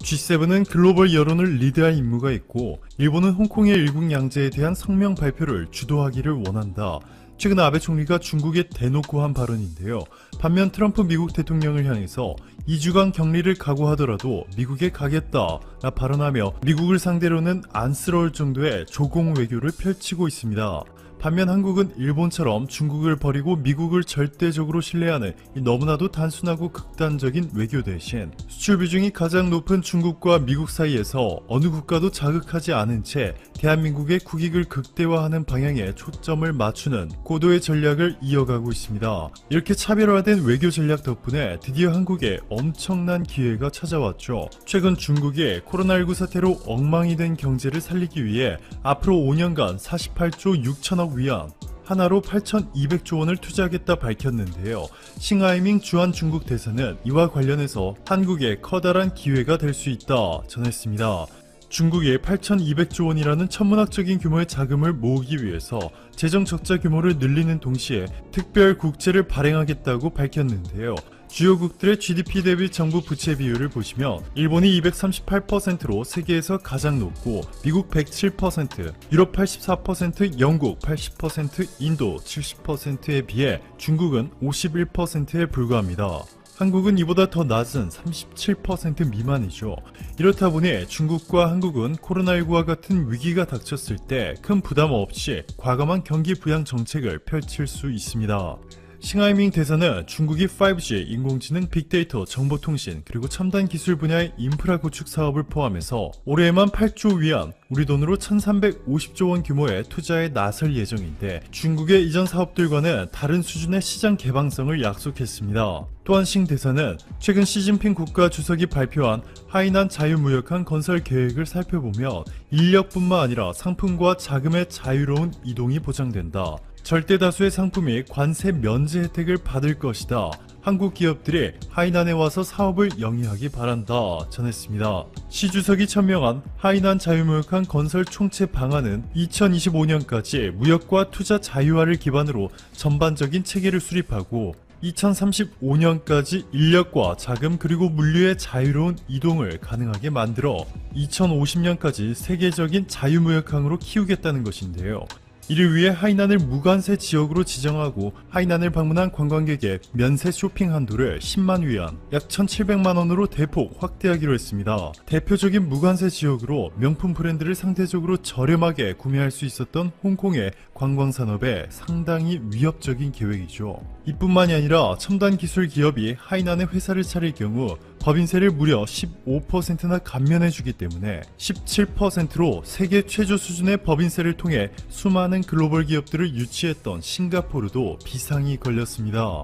G7은 글로벌 여론을 리드할 임무가 있고 일본은 홍콩의 일국양제에 대한 성명 발표를 주도하기를 원한다. 최근 아베 총리가 중국에 대놓고 한 발언인데요. 반면 트럼프 미국 대통령을 향해서 2주간 격리를 각오하더라도 미국에 가겠다 라 발언하며 미국을 상대로는 안쓰러울 정도의 조공 외교를 펼치고 있습니다. 반면 한국은 일본처럼 중국을 버리고 미국을 절대적으로 신뢰하는 너무나도 단순하고 극단적인 외교 대신 수출 비중이 가장 높은 중국과 미국 사이에서 어느 국가도 자극하지 않은 채 대한민국의 국익을 극대화하는 방향에 초점을 맞추는 고도의 전략을 이어가고 있습니다. 이렇게 차별화된 외교 전략 덕분에 드디어 한국에 엄청난 기회가 찾아왔죠. 최근 중국이 코로나19 사태로 엉망이 된 경제를 살리기 위해 앞으로 5년간 48조 6천억 위안, 하나로 8,200조 원을 투자하겠다 밝혔는데요. 싱하이밍 주한 중국 대사는 이와 관련해서 한국에 커다란 기회가 될 수 있다 전했습니다. 중국이 8,200조 원이라는 천문학적인 규모의 자금을 모으기 위해서 재정 적자 규모를 늘리는 동시에 특별 국채를 발행하겠다고 밝혔는데요. 주요국들의 GDP 대비 정부 부채 비율을 보시면 일본이 238%로 세계에서 가장 높고 미국 107%, 유럽 84%, 영국 80%, 인도 70%에 비해 중국은 51%에 불과합니다. 한국은 이보다 더 낮은 37% 미만이죠. 이렇다 보니 중국과 한국은 코로나19와 같은 위기가 닥쳤을 때 큰 부담 없이 과감한 경기 부양 정책을 펼칠 수 있습니다. 싱하이밍 대사는 중국이 5G, 인공지능, 빅데이터, 정보통신, 그리고 첨단 기술 분야의 인프라 구축 사업을 포함해서 올해에만 8조 위안, 우리 돈으로 1350조 원 규모의 투자에 나설 예정인데 중국의 이전 사업들과는 다른 수준의 시장 개방성을 약속했습니다. 또한 싱 대사는 최근 시진핑 국가 주석이 발표한 하이난 자유무역항 건설 계획을 살펴보면 인력뿐만 아니라 상품과 자금의 자유로운 이동이 보장된다. 절대 다수의 상품이 관세 면제 혜택을 받을 것이다. 한국 기업들이 하이난에 와서 사업을 영위하기 바란다 전했습니다. 시 주석이 천명한 하이난 자유무역항 건설 총체 방안은 2025년까지 무역과 투자 자유화를 기반으로 전반적인 체계를 수립하고 2035년까지 인력과 자금 그리고 물류의 자유로운 이동을 가능하게 만들어 2050년까지 세계적인 자유무역항으로 키우겠다는 것인데요. 이를 위해 하이난을 무관세 지역으로 지정하고 하이난을 방문한 관광객의 면세 쇼핑 한도를 10만 위안, 약 1,700만 원으로 대폭 확대하기로 했습니다. 대표적인 무관세 지역으로 명품 브랜드를 상대적으로 저렴하게 구매할 수 있었던 홍콩의 관광산업에 상당히 위협적인 계획이죠. 이뿐만이 아니라 첨단 기술 기업이 하이난에 회사를 차릴 경우 법인세를 무려 15%나 감면해주기 때문에 17%로 세계 최저 수준의 법인세를 통해 수많은 글로벌 기업들을 유치했던 싱가포르도 비상이 걸렸습니다.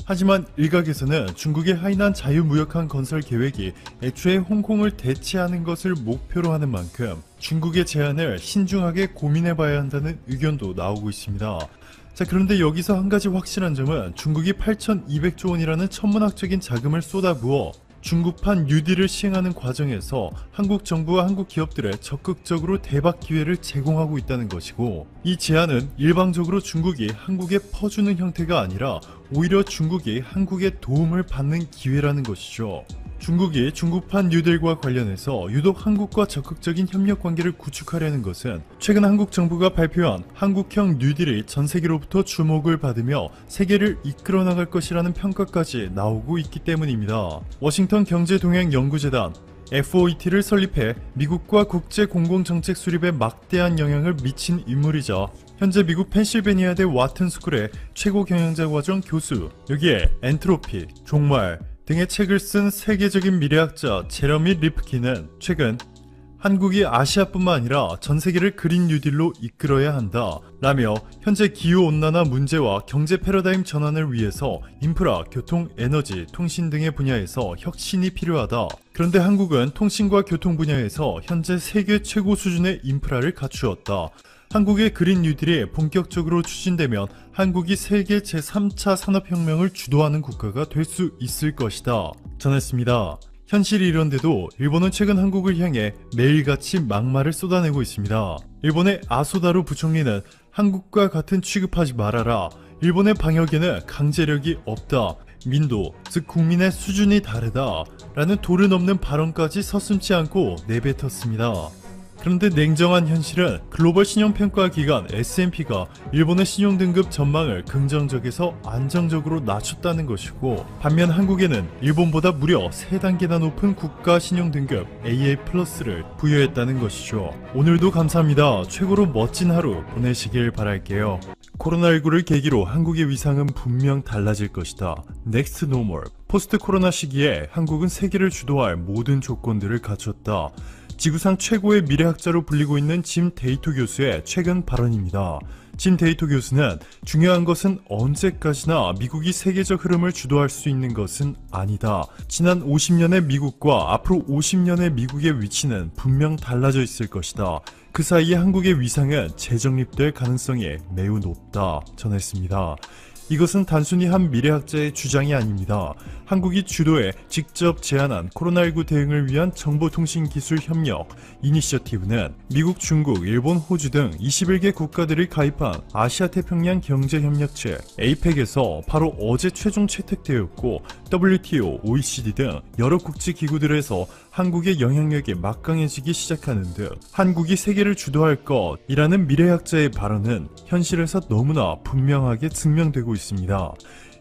하지만 일각에서는 중국의 하이난 자유무역항 건설 계획이 애초에 홍콩을 대체하는 것을 목표로 하는 만큼 중국의 제안을 신중하게 고민해봐야 한다는 의견도 나오고 있습니다. 자, 그런데 여기서 한 가지 확실한 점은 중국이 8,200조 원이라는 천문학적인 자금을 쏟아부어 중국판 뉴딜을 시행하는 과정에서 한국 정부와 한국 기업들에 적극적으로 대박 기회를 제공하고 있다는 것이고, 이 제안은 일방적으로 중국이 한국에 퍼주는 형태가 아니라 오히려 중국이 한국의 도움을 받는 기회라는 것이죠. 중국이 중국판 뉴딜과 관련해서 유독 한국과 적극적인 협력 관계를 구축하려는 것은 최근 한국 정부가 발표한 한국형 뉴딜이 전 세계로부터 주목을 받으며 세계를 이끌어 나갈 것이라는 평가까지 나오고 있기 때문입니다. 워싱턴 경제동행연구재단 FOET를 설립해 미국과 국제 공공정책 수립에 막대한 영향을 미친 인물이자 현재 미국 펜실베니아대 와튼 스쿨의 최고 경영자 과정 교수, 여기에 엔트로피, 종말 등의 책을 쓴 세계적인 미래학자 제러미 리프킨은 최근 한국이 아시아뿐만 아니라 전 세계를 그린 뉴딜로 이끌어야 한다 라며 현재 기후온난화 문제와 경제 패러다임 전환을 위해서 인프라, 교통, 에너지, 통신 등의 분야에서 혁신이 필요하다. 그런데 한국은 통신과 교통 분야에서 현재 세계 최고 수준의 인프라를 갖추었다. 한국의 그린 뉴딜이 본격적으로 추진되면 한국이 세계 제3차 산업혁명을 주도하는 국가가 될 수 있을 것이다 전했습니다. 현실이 이런데도 일본은 최근 한국을 향해 매일같이 막말을 쏟아내고 있습니다. 일본의 아소다루 부총리는 한국과 같은 취급하지 말아라. 일본의 방역에는 강제력이 없다. 민도, 즉 국민의 수준이 다르다 라는 도를 넘는 발언까지 서슴지 않고 내뱉었습니다. 그런데 냉정한 현실은 글로벌 신용평가기관 S&P가 일본의 신용등급 전망을 긍정적에서 안정적으로 낮췄다는 것이고, 반면 한국에는 일본보다 무려 3단계나 높은 국가 신용등급 AA+를 부여했다는 것이죠. 오늘도 감사합니다. 최고로 멋진 하루 보내시길 바랄게요. 코로나19를 계기로 한국의 위상은 분명 달라질 것이다. 넥스트 노멀. 포스트 코로나 시기에 한국은 세계를 주도할 모든 조건들을 갖췄다. 지구상 최고의 미래학자로 불리고 있는 짐 데이토 교수의 최근 발언입니다. 짐 데이토 교수는 중요한 것은 언제까지나 미국이 세계적 흐름을 주도할 수 있는 것은 아니다. 지난 50년의 미국과 앞으로 50년의 미국의 위치는 분명 달라져 있을 것이다. 그 사이에 한국의 위상은 재정립될 가능성이 매우 높다 전했습니다. 이것은 단순히 한 미래학자의 주장이 아닙니다. 한국이 주도해 직접 제안한 코로나19 대응을 위한 정보통신기술협력 이니셔티브는 미국, 중국, 일본, 호주 등 21개 국가들이 가입한 아시아태평양 경제협력체 APEC에서 바로 어제 최종 채택되었고, WTO, OECD 등 여러 국제기구들에서 한국의 영향력이 막강해지기 시작하는 등 한국이 세계를 주도할 것이라는 미래학자의 발언은 현실에서 너무나 분명하게 증명되고 있습니다.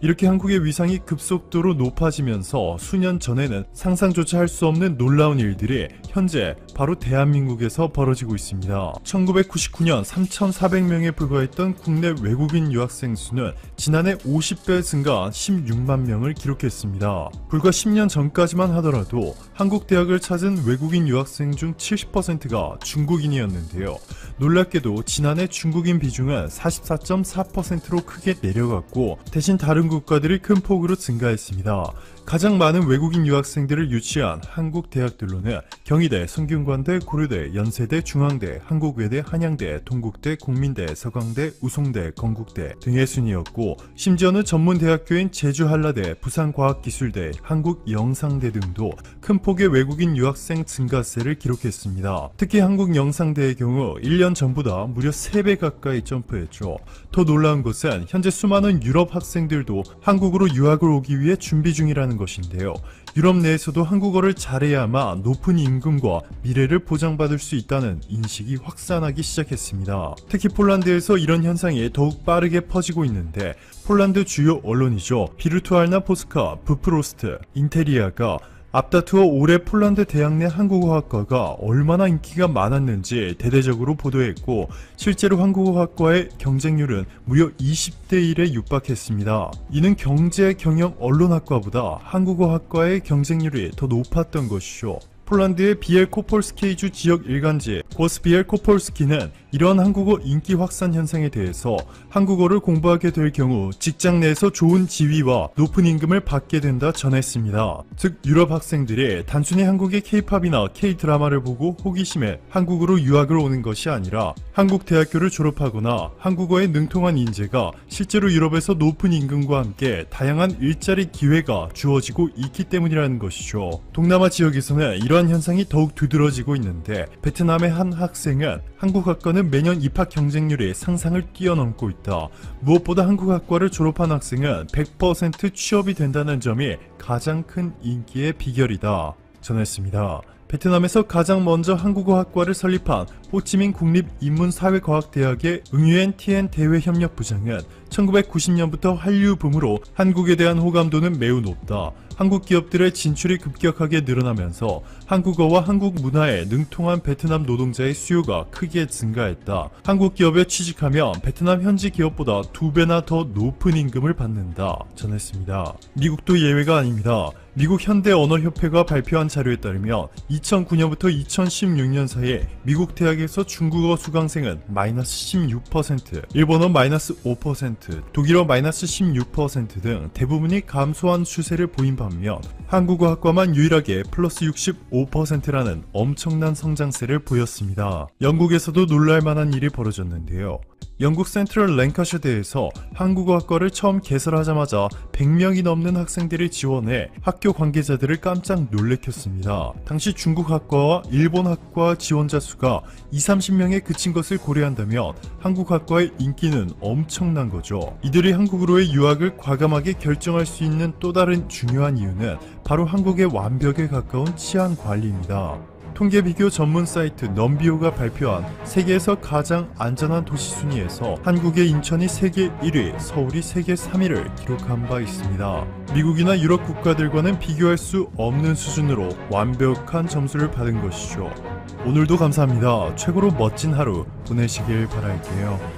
이렇게 한국의 위상이 급속도로 높아지면서 수년 전에는 상상조차 할 수 없는 놀라운 일들이 현재 바로 대한민국에서 벌어지고 있습니다. 1999년 3,400명에 불과했던 국내 외국인 유학생 수는 지난해 50배 증가한 16만 명을 기록했습니다. 불과 10년 전까지만 하더라도 한국 대학을 찾은 외국인 유학생 중 70%가 중국인이었는데요. 놀랍게도 지난해 중국인 비중은 44.4%로 크게 내려갔고, 대신 다른 국가들이 큰 폭으로 증가했습니다. 가장 많은 외국인 유학생들을 유치한 한국 대학들로는 경희대, 성균관대, 고려대, 연세대, 중앙대, 한국외대, 한양대, 동국대, 국민대, 서강대, 우송대, 건국대 등의 순이었고, 심지어는 전문 대학교인 제주한라대, 부산과학기술대, 한국영상대 등도 큰 폭의 외국인 유학생 증가세를 기록했습니다. 특히 한국영상대의 경우 1년 전보다 무려 3배 가까이 점프했죠. 더 놀라운 것은 현재 수많은 유럽 학생들도 한국으로 유학을 오기 위해 준비 중이라는 것인데요. 유럽 내에서도 한국어를 잘해야만 높은 임금과 미래를 보장받을 수 있다는 인식이 확산하기 시작했습니다. 특히 폴란드에서 이런 현상이 더욱 빠르게 퍼지고 있는데, 폴란드 주요 언론이죠. 비르투알나 포스카, 부프로스트, 인테리아가 앞다투어 올해 폴란드 대학 내 한국어학과가 얼마나 인기가 많았는지 대대적으로 보도했고, 실제로 한국어학과의 경쟁률은 무려 20대 1에 육박했습니다. 이는 경제, 경영, 언론학과보다 한국어학과의 경쟁률이 더 높았던 것이죠. 폴란드의 비엘코폴스케이주 지역 일간지 고스비엘코폴스키는 이러한 한국어 인기 확산 현상에 대해서 한국어를 공부하게 될 경우 직장 내에서 좋은 지위와 높은 임금을 받게 된다 전했습니다. 즉, 유럽 학생들이 단순히 한국의 K-팝이나 K-드라마를 보고 호기심에 한국으로 유학을 오는 것이 아니라 한국 대학교를 졸업하거나 한국어에 능통한 인재가 실제로 유럽에서 높은 임금과 함께 다양한 일자리 기회가 주어지고 있기 때문이라는 것이죠. 동남아 지역에서는 이러한 현상이 더욱 두드러지고 있는데, 베트남의 한 학생은 한국학과는 매년 입학 경쟁률이 상상을 뛰어넘고 있다. 무엇보다 한국학과를 졸업한 학생은 100% 취업이 된다는 점이 가장 큰 인기의 비결이다 전했습니다. 베트남에서 가장 먼저 한국어학과를 설립한 호치민 국립인문사회과학대학의 응유엔 티엔 대외협력부장은 1990년부터 한류 붐으로 한국에 대한 호감도는 매우 높다. 한국 기업들의 진출이 급격하게 늘어나면서 한국어와 한국 문화에 능통한 베트남 노동자의 수요가 크게 증가했다. 한국 기업에 취직하면 베트남 현지 기업보다 2배나 더 높은 임금을 받는다 전했습니다. 미국도 예외가 아닙니다. 미국 현대언어협회가 발표한 자료에 따르면 2009년부터 2016년 사이에 미국 대학에서 중국어 수강생은 마이너스 16%, 일본어 마이너스 5%, 독일어 마이너스 16% 등 대부분이 감소한 추세를 보인 반면 한국어학과만 유일하게 플러스 65%라는 엄청난 성장세를 보였습니다. 영국에서도 놀랄만한 일이 벌어졌는데요. 영국 센트럴 랭카셔대에서 한국어학과를 처음 개설하자마자 100명이 넘는 학생들이 지원해 학교 관계자들을 깜짝 놀래켰습니다. 당시 중국학과와 일본학과 지원자 수가 20-30명에 그친 것을 고려한다면 한국학과의 인기는 엄청난 거죠. 이들이 한국으로의 유학을 과감하게 결정할 수 있는 또 다른 중요한 이유는 바로 한국의 완벽에 가까운 치안 관리입니다. 통계 비교 전문 사이트 넘비오가 발표한 세계에서 가장 안전한 도시 순위에서 한국의 인천이 세계 1위, 서울이 세계 3위를 기록한 바 있습니다. 미국이나 유럽 국가들과는 비교할 수 없는 수준으로 완벽한 점수를 받은 것이죠. 오늘도 감사합니다. 최고로 멋진 하루 보내시길 바랄게요.